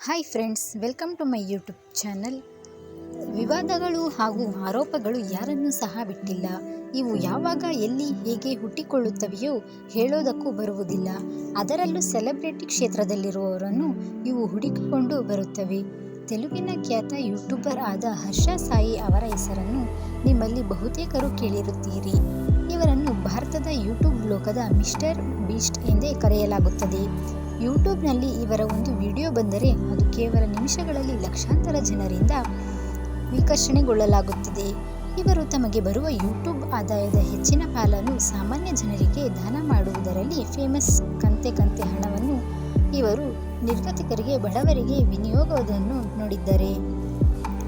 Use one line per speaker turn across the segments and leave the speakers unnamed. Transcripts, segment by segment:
Hi friends, welcome to my YouTube channel. ವಿವಾದಗಳು ಹಾಗೂ ಆರೋಪಗಳು ಯಾರನ್ನೂ ಸಹ ಬಿಟ್ಟಿಲ್ಲ. ಇವು ಯಾವಾಗ, ಎಲ್ಲಿ, ಹೇಗೆ ಹುಟ್ಟಿಕೊಳ್ಳುತ್ತವೆಯೋ ಹೇಳೋದಕ್ಕೂ ಬರುವುದಿಲ್ಲ. ಅದರಲ್ಲೂ ಸೆಲೆಬ್ರಿಟಿ ಕ್ಷೇತ್ರದಲ್ಲಿರುವವರನ್ನು ಇವು ಹುಡುಕಿಕೊಂಡು ಬರುತ್ತವೆ. ತೆಲುಗಿನ ಖ್ಯಾತ ಯೂಟ್ಯೂಬರ್ ಆದ ಹರ್ಷ ಸಾಯಿ ಅವರ ಹೆಸರನ್ನು ನಿಮ್ಮಲ್ಲಿ ಬಹುತೇಕರು ಕೇಳಿರುತ್ತೀರಿ. ಇವರನ್ನು ಭಾರತದ ಯೂಟ್ಯೂಬ್ ಲೋಕದ ಮಿಸ್ಟರ್ ಬೀಸ್ಟ್ ಎಂದೇ ಕರೆಯಲಾಗುತ್ತದೆ. ಯೂಟ್ಯೂಬ್ನಲ್ಲಿ ಇವರ ಒಂದು ವಿಡಿಯೋ ಬಂದರೆ ಅದು ಕೇವಲ ನಿಮಿಷಗಳಲ್ಲಿ ಲಕ್ಷಾಂತರ ಜನರಿಂದ ವೀಕ್ಷಣೆಗೊಳ್ಳಲಾಗುತ್ತದೆ. ಇವರು ತಮಗೆ ಬರುವ ಯೂಟ್ಯೂಬ್ ಆದಾಯದ ಹೆಚ್ಚಿನ ಪಾಲನ್ನು ಸಾಮಾನ್ಯ ಜನರಿಗೆ ದಾನ ಮಾಡುವುದರಲ್ಲಿ ಫೇಮಸ್. ಕಂತೆ ಹಣವನ್ನು ಇವರು ನಿರ್ಗತಿಕರಿಗೆ, ಬಡವರಿಗೆ ವಿನಿಯೋಗವನ್ನು ನೋಡಿದ್ದರೆ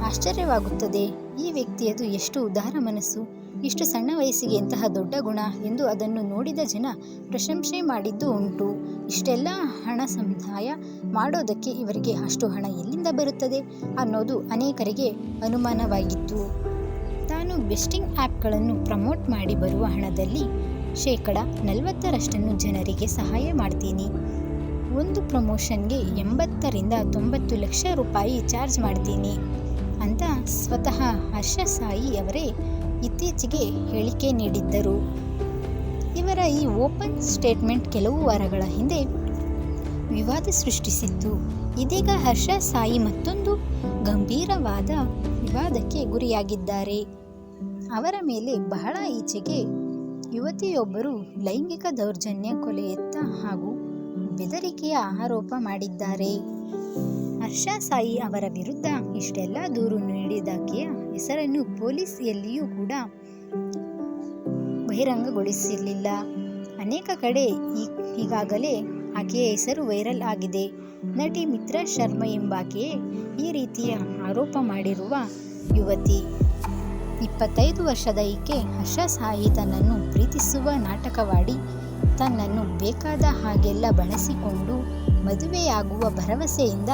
ಆಶ್ಚರ್ಯವಾಗುತ್ತದೆ. ಈ ವ್ಯಕ್ತಿಯದು ಎಷ್ಟು ಉದಾರ ಮನಸ್ಸು, ಇಷ್ಟು ಸಣ್ಣ ವಯಸ್ಸಿಗೆ ಇಂತಹ ದೊಡ್ಡ ಗುಣ ಎಂದು ಅದನ್ನು ನೋಡಿದ ಜನ ಪ್ರಶಂಸೆ ಮಾಡಿದ್ದು ಉಂಟು. ಇಷ್ಟೆಲ್ಲ ಹಣ ಸಂದಾಯ ಮಾಡೋದಕ್ಕೆ ಇವರಿಗೆ ಅಷ್ಟು ಹಣ ಎಲ್ಲಿಂದ ಬರುತ್ತದೆ ಅನ್ನೋದು ಅನೇಕರಿಗೆ ಅನುಮಾನವಾಗಿತ್ತು. ತಾನು ಬೆಟ್ಟಿಂಗ್ ಆ್ಯಪ್ಗಳನ್ನು ಪ್ರಮೋಟ್ ಮಾಡಿ ಬರುವ ಹಣದಲ್ಲಿ 40% ಜನರಿಗೆ ಸಹಾಯ ಮಾಡ್ತೀನಿ. ಒಂದು ಪ್ರಮೋಷನ್ಗೆ 80 ರಿಂದ 90 ಲಕ್ಷ ರೂಪಾಯಿ ಚಾರ್ಜ್ ಮಾಡ್ತೀನಿ ಅಂತ ಸ್ವತಃ ಹರ್ಷ ಸಾಯಿ ಅವರೇ ಇತ್ತೀಚೆಗೆ ಹೇಳಿಕೆ ನೀಡಿದ್ದರು. ಇವರ ಈ ಓಪನ್ ಸ್ಟೇಟ್ಮೆಂಟ್ ಕೆಲವು ವಾರಗಳ ಹಿಂದೆ ವಿವಾದ ಸೃಷ್ಟಿಸಿತ್ತು. ಇದೀಗ ಹರ್ಷ ಸಾಯಿ ಮತ್ತೊಂದು ಗಂಭೀರವಾದ ವಿವಾದಕ್ಕೆ ಗುರಿಯಾಗಿದ್ದಾರೆ. ಅವರ ಮೇಲೆ ಬಹಳ ಈಚೆಗೆ ಯುವತಿಯೊಬ್ಬರು ಲೈಂಗಿಕ ದೌರ್ಜನ್ಯ, ಕೊಲೆಯತ್ನ ಹಾಗೂ ಬೆದರಿಕೆಯ ಆರೋಪ ಮಾಡಿದ್ದಾರೆ. ಹರ್ಷ ಸಾಯಿ ಅವರ ವಿರುದ್ಧ ಇಷ್ಟೆಲ್ಲ ದೂರು ನೀಡಿದಾಕೆಯ ಹೆಸರನ್ನು ಪೊಲೀಸ್ ಎಲ್ಲಿಯೂ ಕೂಡ ಬಹಿರಂಗಗೊಳಿಸಲಿಲ್ಲ. ಅನೇಕ ಕಡೆ ಈಗಾಗಲೇ ಆಕೆಯ ಹೆಸರು ವೈರಲ್ ಆಗಿದೆ. ನಟಿ ಮಿತ್ರಾ ಶರ್ಮಾ ಎಂಬಾಕೆಯೇ ಈ ರೀತಿಯ ಆರೋಪ ಮಾಡಿರುವ ಯುವತಿ. 25 ವರ್ಷದ ಈಕೆ ಹರ್ಷ ಸಾಯಿ ತನ್ನನ್ನು ಪ್ರೀತಿಸುವ ನಾಟಕವಾಡಿ ತನ್ನನ್ನು ಬೇಕಾದ ಹಾಗೆಲ್ಲ ಬಳಸಿಕೊಂಡು ಮದುವೆಯಾಗುವ ಭರವಸೆಯಿಂದ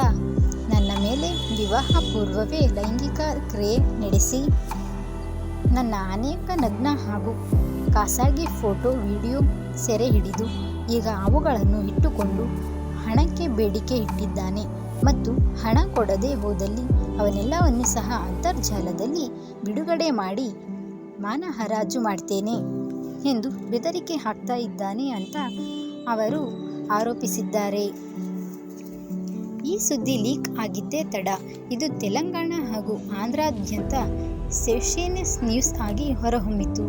ನನ್ನ ಮೇಲೆ ವಿವಾಹ ಪೂರ್ವವೇ ಲೈಂಗಿಕ ಕ್ರಿಯೆ ನಡೆಸಿ ನನ್ನ ಅನೇಕ ನಗ್ನ ಹಾಗೂ ಖಾಸಗಿ ಫೋಟೋ, ವಿಡಿಯೋ ಸೆರೆ ಹಿಡಿದು ಈಗ ಅವುಗಳನ್ನು ಇಟ್ಟುಕೊಂಡು ಹಣಕ್ಕೆ ಬೇಡಿಕೆ ಇಟ್ಟಿದ್ದಾನೆ ಮತ್ತು ಹಣ ಕೊಡದೆ ಹೋದಲ್ಲಿ ಅವನ್ನೆಲ್ಲವನ್ನು ಸಹ ಅಂತರ್ಜಾಲದಲ್ಲಿ ಬಿಡುಗಡೆ ಮಾಡಿ ಮಾನಹರಾಜು ಮಾಡ್ತೇನೆ ಎಂದು ಬೆದರಿಕೆ ಹಾಕ್ತಾ ಇದ್ದಾನೆ ಅಂತ ಅವರು ಆರೋಪಿಸಿದ್ದಾರೆ. ಈ ಸುದ್ದಿ ಲೀಕ್ ಆಗಿದ್ದೇ ತಡ. ಇದು ತೆಲಂಗಾಣ ಹಾಗೂ ಆಂಧ್ರಾದ್ಯಂತ ಸೆನ್ಸೇಷನಲ್ ನ್ಯೂಸ್ ಆಗಿ ಹೊರಹೊಮ್ಮಿತು.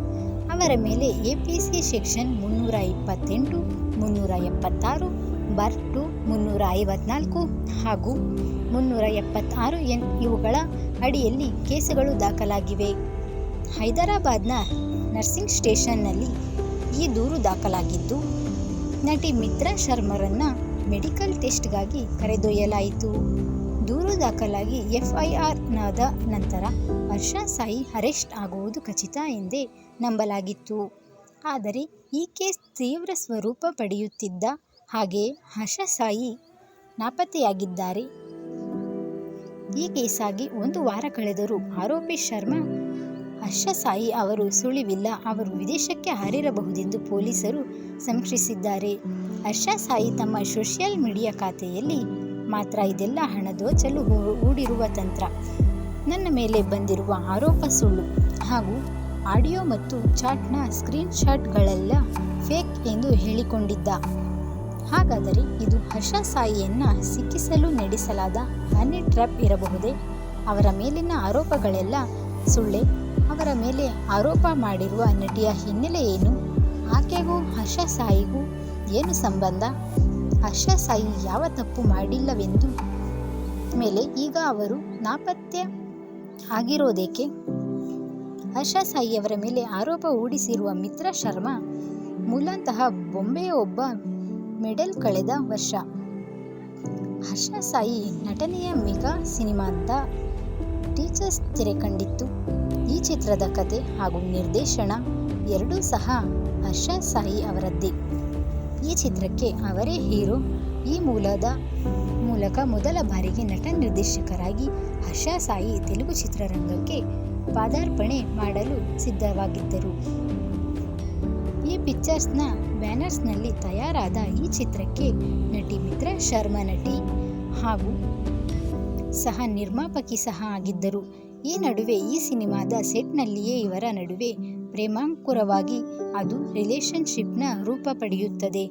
ಅವರ ಮೇಲೆ ಎಪಿಸಿ ಸೆಕ್ಷನ್ 328, 376(2), 354 ಹಾಗೂ 376(n) ಇವುಗಳ ಅಡಿಯಲ್ಲಿ ಕೇಸುಗಳು ದಾಖಲಾಗಿವೆ. ಹೈದರಾಬಾದ್ನ ನರ್ಸಿಂಗ್ ಸ್ಟೇಷನ್ನಲ್ಲಿ ಈ ದೂರು ದಾಖಲಾಗಿದ್ದು, ನಟಿ ಮಿತ್ರಾ ಶರ್ಮಾರನ್ನ ಮೆಡಿಕಲ್ ಟೆಸ್ಟ್ಗಾಗಿ ಕರೆದೊಯ್ಯಲಾಯಿತು. ದೂರು ದಾಖಲಾಗಿ ಎಫ್ಐಆರ್ ನಾದ ನಂತರ ಹರ್ಷ ಸಾಯಿ ಅರೆಸ್ಟ್ ಆಗುವುದು ಖಚಿತ ಎಂದೇ ನಂಬಲಾಗಿತ್ತು. ಆದರೆ ಈ ಕೇಸ್ ತೀವ್ರ ಸ್ವರೂಪ ಪಡೆಯುತ್ತಿದ್ದ ಹಾಗೆ ಹರ್ಷ ಸಾಯಿ ನಾಪತ್ತೆಯಾಗಿದ್ದಾರೆ. ಈ ಕೇಸಾಗಿ 1 ವಾರ ಕಳೆದರೂ ಆರೋಪಿ ಶರ್ಮಾ ಹರ್ಷ ಸಾಯಿ ಅವರು ಸುಳಿವಿಲ್ಲ, ಅವರು ವಿದೇಶಕ್ಕೆ ಹಾರಿರಬಹುದೆಂದು ಪೊಲೀಸರು ಸಂಶಯಿಸಿದ್ದಾರೆ. ಹರ್ಷ ಸಾಯಿ ತಮ್ಮ ಸೋಷಿಯಲ್ ಮೀಡಿಯಾ ಖಾತೆಯಲ್ಲಿ ಮಾತ್ರ ಇದೆಲ್ಲ ಹಣ ದೋಚಲು ಹೂಡಿರುವ ತಂತ್ರ, ನನ್ನ ಮೇಲೆ ಬಂದಿರುವ ಆರೋಪ ಸುಳ್ಳು ಹಾಗೂ ಆಡಿಯೋ ಮತ್ತು ಚಾಟ್ನ ಸ್ಕ್ರೀನ್ ಶಾಟ್ಗಳೆಲ್ಲ ಫೇಕ್ ಎಂದು ಹೇಳಿಕೊಂಡಿದ್ದ. ಹಾಗಾದರೆ ಇದು ಹರ್ಷ ಸಾಯಿಯನ್ನ ಸಿಕ್ಕಿಸಲು ನಡೆಸಲಾದ ಹನಿ ಟ್ರ್ಯಾಪ್ ಇರಬಹುದೇ? ಅವರ ಮೇಲಿನ ಆರೋಪಗಳೆಲ್ಲ ಸುಳ್ಳೆ? ಅವರ ಮೇಲೆ ಆರೋಪ ಮಾಡಿರುವ ನಟಿಯ ಹಿನ್ನೆಲೆ ಏನು? ಆಕೆಗೂ ಹರ್ಷ ಸಾಯಿಗೂ ಏನು ಸಂಬಂಧ? ಹರ್ಷ ಸಾಯಿ ಯಾವ ತಪ್ಪು ಮಾಡಿಲ್ಲವೆಂದು ಮೇಲೆ ಈಗ ಅವರು ನಾಪತ್ತೆ ಆಗಿರೋದೇಕೆ? ಹರ್ಷ ಸಾಯಿ ಅವರ ಮೇಲೆ ಆರೋಪ ಹೂಡಿಸಿರುವ ಮಿತ್ರಾ ಶರ್ಮಾ ಮೂಲತಃ ಬೊಂಬೆಯ ಒಬ್ಬ ಮಾಡೆಲ್. ಕಳೆದ ವರ್ಷ ಹರ್ಷ ಸಾಯಿ ನಟನೆಯ ಮೆಗಾ ಸಿನಿಮಾದ ಟೀಚರ್ಸ್ ತೆರೆ ಕಂಡಿತ್ತು. ಈ ಚಿತ್ರದ ಕತೆ ಹಾಗೂ ನಿರ್ದೇಶನ ಎರಡೂ ಸಹ ಹರ್ಷ ಸಾಯಿ ಅವರದ್ದೇ. ಈ ಚಿತ್ರಕ್ಕೆ ಅವರೇ ಹೀರೋ. ಈ ಮೂಲಕ ಮೊದಲ ಬಾರಿಗೆ ನಟ ನಿರ್ದೇಶಕರಾಗಿ ಹರ್ಷ ಸಾಯಿ ತೆಲುಗು ಚಿತ್ರರಂಗಕ್ಕೆ ಪಾದಾರ್ಪಣೆ ಮಾಡಲು ಸಿದ್ಧವಾಗಿದ್ದರು. ಈ ಪಿಕ್ಚರ್ಸ್ನ ಬ್ಯಾನರ್ಸ್ನಲ್ಲಿ ತಯಾರಾದ ಈ ಚಿತ್ರಕ್ಕೆ ನಟಿ ಮಿತ್ರಾ ಶರ್ಮಾ, ನಟಿ ಹಾಗೂ ಸಹ ನಿರ್ಮಾಪಕಿ ಸಹ ಆಗಿದ್ದರು. ಈ ನಡುವೆ ಈ ಸಿನಿಮಾದ ಸೆಟ್ನಲ್ಲಿಯೇ ಇವರ ನಡುವೆ ಪ್ರೇಮಾಂಕುರವಾಗಿ ಅದು ರಿಲೇಶನ್ಶಿಪ್ನ ರೂಪ ಪಡೆಯುತ್ತದೆ.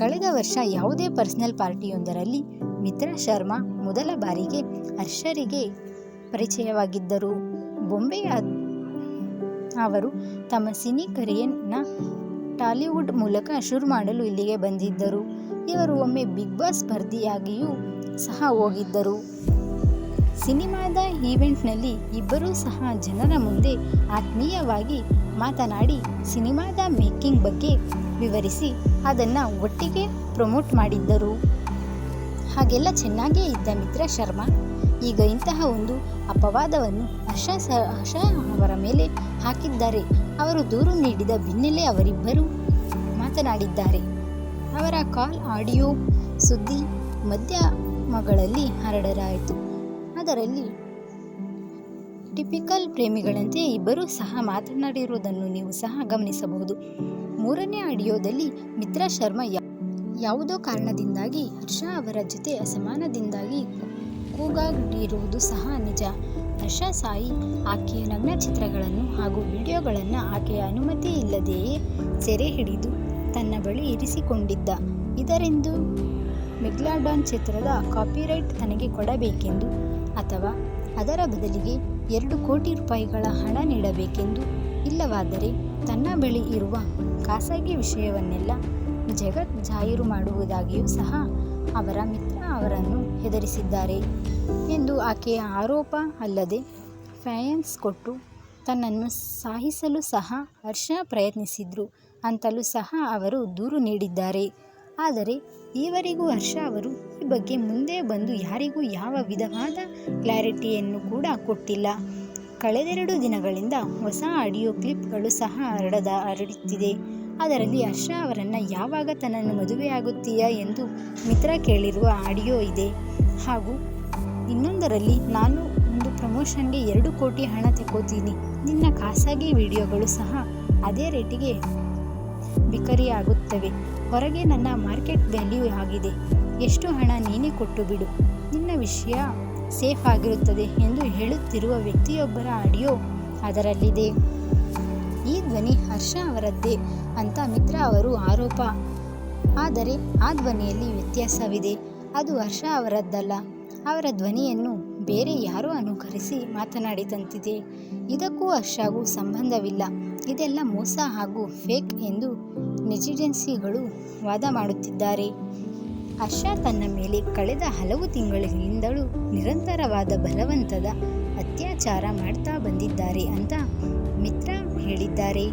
ಕಳೆದ ವರ್ಷ ಯಾವುದೇ ಪರ್ಸನಲ್ ಪಾರ್ಟಿಯೊಂದರಲ್ಲಿ ಮಿತ್ರಾ ಶರ್ಮಾ ಮೊದಲ ಬಾರಿಗೆ ಹರ್ಷರಿಗೆ ಪರಿಚಯವಾಗಿದ್ದರು. ಬೊಂಬೆಯ ಅವರು ತಮ್ಮ ಸಿನಿ ಕರಿಯರ್ನ ಟಾಲಿವುಡ್ ಮೂಲಕ ಶುರು ಮಾಡಲು ಇಲ್ಲಿಗೆ ಬಂದಿದ್ದರು. ಇವರು ಒಮ್ಮೆ ಬಿಗ್ ಬಾಸ್ ಸ್ಪರ್ಧಿಯಾಗಿಯೂ ಸಹ ಹೋಗಿದ್ದರು. ಸಿನಿಮಾದ ಈವೆಂಟ್ನಲ್ಲಿ ಇಬ್ಬರೂ ಸಹ ಜನರ ಮುಂದೆ ಆತ್ಮೀಯವಾಗಿ ಮಾತನಾಡಿ ಸಿನಿಮಾದ ಮೇಕಿಂಗ್ ಬಗ್ಗೆ ವಿವರಿಸಿ ಅದನ್ನು ಒಟ್ಟಿಗೆ ಪ್ರಮೋಟ್ ಮಾಡಿದ್ದರು. ಹಾಗೆಲ್ಲ ಚೆನ್ನಾಗೇ ಇದ್ದ ಮಿತ್ರಾ ಶರ್ಮಾ ಈಗ ಇಂತಹ ಒಂದು ಅಪವಾದವನ್ನು ಹರ್ಷ ಅವರ ಮೇಲೆ ಹಾಕಿದ್ದಾರೆ. ಅವರು ದೂರು ನೀಡಿದ ಬೆನ್ನಲ್ಲೇ ಅವರಿಬ್ಬರು ಮಾತನಾಡಿದ್ದಾರೆ. ಅವರ ಕಾಲ್ ಆಡಿಯೋ ಸುದ್ದಿ ಮಾಧ್ಯಮಗಳಲ್ಲಿ ಹರಡಲಾಯಿತು. ಅದರಲ್ಲಿ ಟಿಪಿಕಲ್ ಪ್ರೇಮಿಗಳಂತೆ ಇಬ್ಬರೂ ಸಹ ಮಾತನಾಡಿರುವುದನ್ನು ನೀವು ಸಹ ಗಮನಿಸಬಹುದು. ಮೂರನೇ ಆಡಿಯೋದಲ್ಲಿ ಮಿತ್ರಾ ಶರ್ಮಾ ಯಾವುದೋ ಕಾರಣದಿಂದಾಗಿ ಹರ್ಷ ಅವರ ಜೊತೆ ಅಸಮಾಧಾನದಿಂದಾಗಿ ಕೂಗಾಡಿರುವುದು ಸಹ ನಿಜ. ಹರ್ಷ ಸಾಯಿ ಆಕೆಯ ನಗ್ನ ಚಿತ್ರಗಳನ್ನು ಹಾಗೂ ವಿಡಿಯೋಗಳನ್ನು ಆಕೆಯ ಅನುಮತಿ ಇಲ್ಲದೆಯೇ ಸೆರೆ ಹಿಡಿದು ತನ್ನ ಬಳಿ ಇರಿಸಿಕೊಂಡಿದ್ದ. ಇದರಿಂದ ಮೆಗ್ಲಾಡಾನ್ ಚಿತ್ರದ ಕಾಪಿರೈಟ್ ತನಗೆ ಕೊಡಬೇಕೆಂದು ಅಥವಾ ಅದರ ಬದಲಿಗೆ 2 ಕೋಟಿ ರೂಪಾಯಿಗಳ ಹಣ ನೀಡಬೇಕೆಂದು, ಇಲ್ಲವಾದರೆ ತನ್ನ ಬಳಿ ಇರುವ ಖಾಸಗಿ ವಿಷಯವನ್ನೆಲ್ಲ ಜಗತ್ ಜಾಹೀರು ಮಾಡುವುದಾಗಿಯೂ ಸಹ ಅವರ ಮಿತ್ರ ಅವರನ್ನು ಹೆದರಿಸಿದ್ದಾರೆ ಎಂದು ಆಕೆಯ ಆರೋಪ. ಅಲ್ಲದೆ ಫೈನಾನ್ಸ್ ಕೊಟ್ಟು ತನ್ನನ್ನು ಸಾಯಿಸಲು ಸಹ ಹರ್ಷ ಪ್ರಯತ್ನಿಸಿದ್ರು ಅಂತಲೂ ಸಹ ಅವರು ದೂರು ನೀಡಿದ್ದಾರೆ. ಆದರೆ ಈವರೆಗೂ ಹರ್ಷ ಅವರು ಈ ಬಗ್ಗೆ ಮುಂದೆ ಬಂದು ಯಾರಿಗೂ ಯಾವ ವಿಧವಾದ ಕ್ಲಾರಿಟಿಯನ್ನು ಕೂಡ ಕೊಟ್ಟಿಲ್ಲ. ಕಳೆದೆರಡು ದಿನಗಳಿಂದ ಹೊಸ ಆಡಿಯೋ ಕ್ಲಿಪ್ಗಳು ಸಹ ಹರಡುತ್ತಿದೆ. ಅದರಲ್ಲಿ ಹರ್ಷ ಅವರನ್ನು ಯಾವಾಗ ತನ್ನನ್ನು ಮದುವೆಯಾಗುತ್ತೀಯಾ ಎಂದು ಮಿತ್ರಾ ಕೇಳಿರುವ ಆಡಿಯೋ ಇದೆ. ಹಾಗೂ ಇನ್ನೊಂದರಲ್ಲಿ ನಾನು ಒಂದು ಪ್ರಮೋಷನ್ಗೆ 2 ಕೋಟಿ ಹಣ ತಗೋತೀನಿ, ನಿನ್ನ ಖಾಸಗಿ ವಿಡಿಯೋಗಳು ಸಹ ಅದೇ ರೇಟಿಗೆ ಬಿಕರಿಯಾಗುತ್ತವೆ, ಹೊರಗೆ ನನ್ನ ಮಾರ್ಕೆಟ್ ವ್ಯಾಲ್ಯೂ ಆಗಿದೆ, ಎಷ್ಟು ಹಣ ನೀನೇ ಕೊಟ್ಟು ಬಿಡು, ನಿನ್ನ ವಿಷಯ ಸೇಫ್ ಆಗಿರುತ್ತದೆ ಎಂದು ಹೇಳುತ್ತಿರುವ ವ್ಯಕ್ತಿಯೊಬ್ಬರ ಆಡಿಯೋ ಅದರಲ್ಲಿದೆ. ಈ ಧ್ವನಿ ಹರ್ಷ ಅವರದ್ದೇ ಅಂತ ಮಿತ್ರಾ ಅವರು ಆರೋಪ. ಆದರೆ ಆ ಧ್ವನಿಯಲ್ಲಿ ವ್ಯತ್ಯಾಸವಿದೆ. ಅದು ಹರ್ಷ ಅವರದ್ದಲ್ಲ. ಅವರ ಧ್ವನಿಯನ್ನು ಬೇರೆ ಯಾರೋ ಅನುಕರಿಸಿ ಮಾತನಾಡಿದಂತಿದೆ. ಇದಕ್ಕೂ ಹರ್ಷಗೂ ಸಂಬಂಧವಿಲ್ಲ. ಇದೆಲ್ಲ ಮೋಸ ಹಾಗೂ ಫೇಕ್ ಎಂದು ನೆಟಿಜನ್ಸ್ಗಳು ವಾದ ಮಾಡುತ್ತಿದ್ದಾರೆ. ಹರ್ಷ ತನ್ನ ಮೇಲೆ ಕಳೆದ ಹಲವು ತಿಂಗಳಿಂದಲೂ ನಿರಂತರವಾದ ಬಲವಂತದ ಅತ್ಯಾಚಾರ ಮಾಡ್ತಾ ಬಂದಿದ್ದಾರೆ ಅಂತ ಮಿತ್ರಾ ಹೇಳಿದ್ದಾರೆ.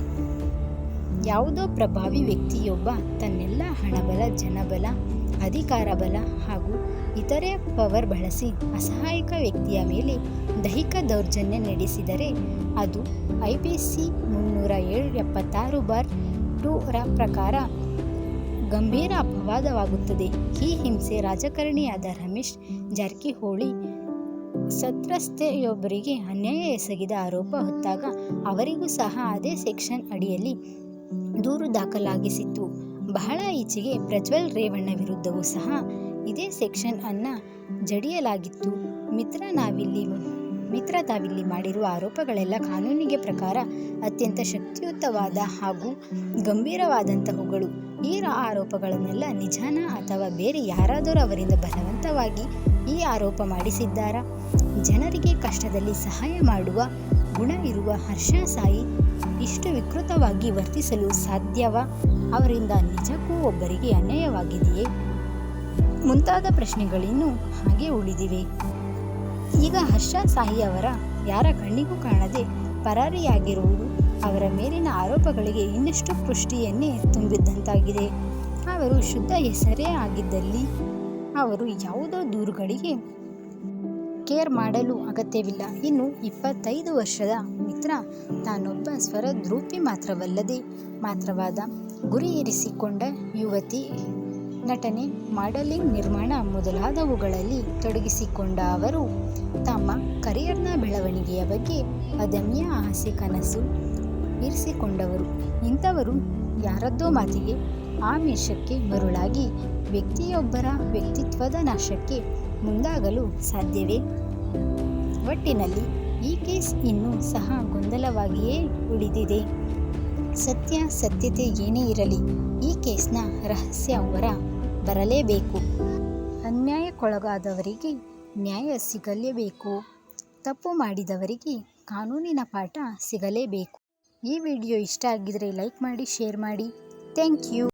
ಯಾವುದೋ ಪ್ರಭಾವಿ ವ್ಯಕ್ತಿಯೊಬ್ಬ ತನ್ನೆಲ್ಲ ಹಣಬಲ, ಜನಬಲ, ಅಧಿಕಾರ ಬಲ ಹಾಗೂ ಇತರೆ ಪವರ್ ಬಳಸಿ ಅಸಹಾಯಕ ವ್ಯಕ್ತಿಯ ಮೇಲೆ ದೈಹಿಕ ದೌರ್ಜನ್ಯ ನಡೆಸಿದರೆ ಅದು IPC 376(2) ರ ಪ್ರಕಾರ ಗಂಭೀರ ಅಪವಾದವಾಗುತ್ತದೆ. ಈ ಹಿಂಸೆ ರಾಜಕಾರಣಿಯಾದ ರಮೇಶ್ ಜಾರಕಿಹೊಳಿ ಸಂತ್ರಸ್ತೆಯೊಬ್ಬರಿಗೆ ಅನ್ಯಾಯ ಎಸಗಿದ ಆರೋಪ ಹೊತ್ತಾಗ ಅವರಿಗೂ ಸಹ ಅದೇ ಸೆಕ್ಷನ್ ಅಡಿಯಲ್ಲಿ ದೂರು ದಾಖಲಾಗಿಸಿತ್ತು. ಬಹಳ ಈಚೆಗೆ ಪ್ರಜ್ವಲ್ ರೇವಣ್ಣ ವಿರುದ್ಧವೂ ಸಹ ಇದೇ ಸೆಕ್ಷನ್ ಅನ್ನ ಜಡಿಯಲಾಗಿತ್ತು. ಮಿತ್ರಾ ತಾವಿಲ್ಲಿ ಮಾಡಿರುವ ಆರೋಪಗಳೆಲ್ಲ ಕಾನೂನಿಗೆ ಪ್ರಕಾರ ಅತ್ಯಂತ ಶಕ್ತಿಯುತವಾದ ಹಾಗೂ ಗಂಭೀರವಾದಂತಹವುಗಳು. ಈ ಆರೋಪಗಳನ್ನೆಲ್ಲ ನಿಜಾನಾ ಅಥವಾ ಬೇರೆ ಯಾರಾದರೂ ಅವರಿಂದ ಬಲವಂತವಾಗಿ ಈ ಆರೋಪ ಮಾಡಿಸಿದ್ದಾರಾ? ಜನರಿಗೆ ಕಷ್ಟದಲ್ಲಿ ಸಹಾಯ ಮಾಡುವ ಗುಣ ಇರುವ ಹರ್ಷ ಸಾಯಿ ಇಷ್ಟು ವಿಕೃತವಾಗಿ ವರ್ತಿಸಲು ಸಾಧ್ಯವಾ? ಅವರಿಂದ ನಿಜಕ್ಕೂ ಒಬ್ಬರಿಗೆ ಅನ್ಯಾಯವಾಗಿದೆಯೇ? ಮುಂತಾದ ಪ್ರಶ್ನೆಗಳಿನ್ನೂ ಹಾಗೆ ಉಳಿದಿವೆ. ಈಗ ಹರ್ಷ ಸಾಯಿ ಅವರ ಯಾರ ಕಣ್ಣಿಗೂ ಕಾಣದೆ ಪರಾರಿಯಾಗಿರುವುದು ಅವರ ಮೇಲಿನ ಆರೋಪಗಳಿಗೆ ಇನ್ನಷ್ಟು ಪುಷ್ಟಿಯನ್ನೇ ತುಂಬಿದಂತಾಗಿದೆ. ಅವರು ಶುದ್ಧ ಹೆಸರೇ ಆಗಿದ್ದಲ್ಲಿ ಅವರು ಯಾವುದೋ ದೂರುಗಳಿಗೆ ಕೇರ್ ಮಾಡಲು ಅಗತ್ಯವಿಲ್ಲ. ಇನ್ನು 25 ವರ್ಷದ ಮಿತ್ರಾ ತಾನೊಬ್ಬ ಸ್ವರದ್ರೂಪಿ ಮಾತ್ರವಾದ ಗುರಿ ಇರಿಸಿಕೊಂಡ ಯುವತಿ. ನಟನೆ, ಮಾಡೆಲಿಂಗ್, ನಿರ್ಮಾಣ ಮೊದಲಾದವುಗಳಲ್ಲಿ ತೊಡಗಿಸಿಕೊಂಡ ಅವರು ತಮ್ಮ ಕರಿಯರ್ನ ಬೆಳವಣಿಗೆಯ ಬಗ್ಗೆ ಅದಮ್ಯ ಆಸೆ ಕನಸು ಇರಿಸಿಕೊಂಡವರು. ಇಂಥವರು ಯಾರದ್ದೋ ಮಾತಿಗೆ ಆಮಿಷಕ್ಕೆ ಮರುಳಾಗಿ ವ್ಯಕ್ತಿಯೊಬ್ಬರ ವ್ಯಕ್ತಿತ್ವದ ನಾಶಕ್ಕೆ ಮುಂದಾಗಲು ಸಾಧ್ಯವೇ? ಒಟ್ಟಿನಲ್ಲಿ ಈ ಕೇಸ್ ಇನ್ನೂ ಸಹ ಗೊಂದಲವಾಗಿಯೇ ಉಳಿದಿದೆ. ಸತ್ಯತೆ ಏನೇ ಇರಲಿ ಈ ಕೇಸ್ನ ರಹಸ್ಯ ಹೊರ ಬರಲೇಬೇಕು. ಅನ್ಯಾಯಕ್ಕೊಳಗಾದವರಿಗೆ ನ್ಯಾಯ ಸಿಗಲೇಬೇಕು. ತಪ್ಪು ಮಾಡಿದವರಿಗೆ ಕಾನೂನಿನ ಪಾಠ ಸಿಗಲೇಬೇಕು. ಈ ವಿಡಿಯೋ ಇಷ್ಟ ಆಗಿದ್ರೆ ಲೈಕ್ ಮಾಡಿ, ಶೇರ್ ಮಾಡಿ. Thank you.